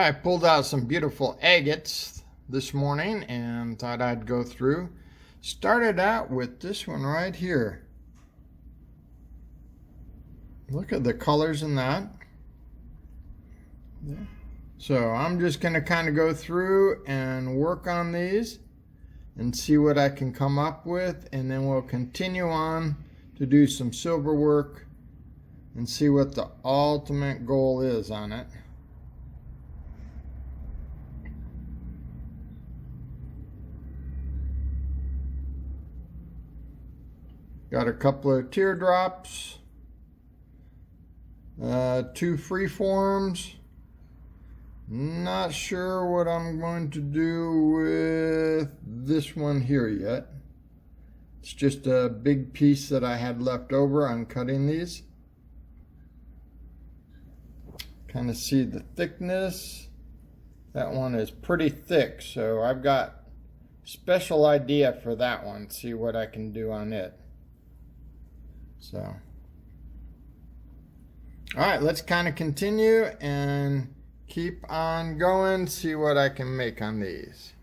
I pulled out some beautiful agates this morning and thought I'd go through. Started out with this one right here. Look at the colors in that. So I'm just going to kind of go through and work on these and see what I can come up with, and then we'll continue on to do some silver work and see what the ultimate goal is on it. Got a couple of teardrops, 2 freeforms. Not sure what I'm going to do with this one here yet. It's just a big piece that I had left over on cutting these. Kind of see the thickness. That one is pretty thick, so I've got a special idea for that one. See what I can do on it. So, all right, let's kind of continue and keep on going, see what I can make on these.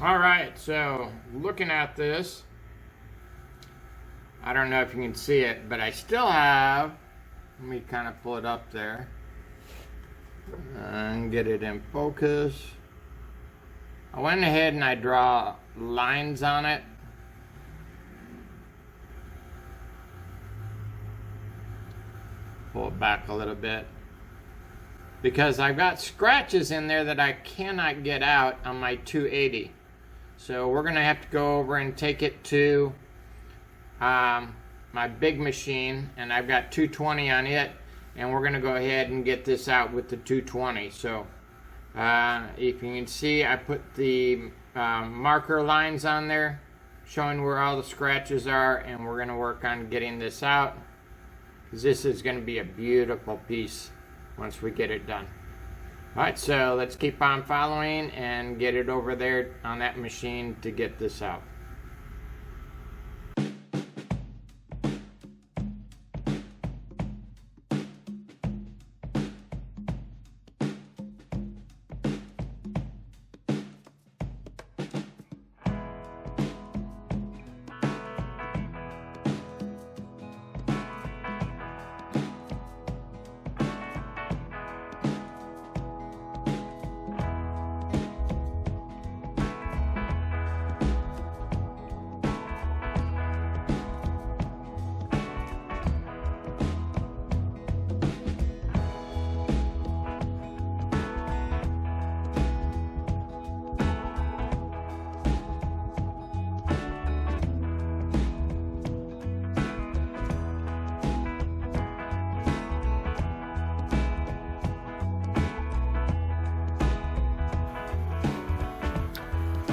All right, so looking at this, I don't know if you can see it, but I still have, let me kind of pull it up there and get it in focus. I went ahead and I draw lines on it. Pull it back a little bit, because I've got scratches in there that I cannot get out on my 280. So we're going to have to go over and take it to my big machine, and I've got 220 on it, and we're going to go ahead and get this out with the 220. So if you can see, I put the marker lines on there showing where all the scratches are, and we're going to work on getting this out, because this is going to be a beautiful piece once we get it done. Alright, so let's keep on following and get it over there on that machine to get this out.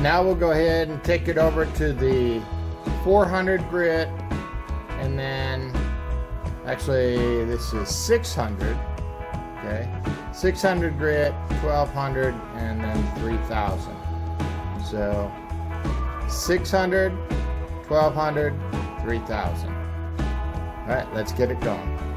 Now we'll go ahead and take it over to the 400 grit, and then actually this is 600, okay, 600 grit, 1200, and then 3000. So 600, 1200, 3000. All right, let's get it going.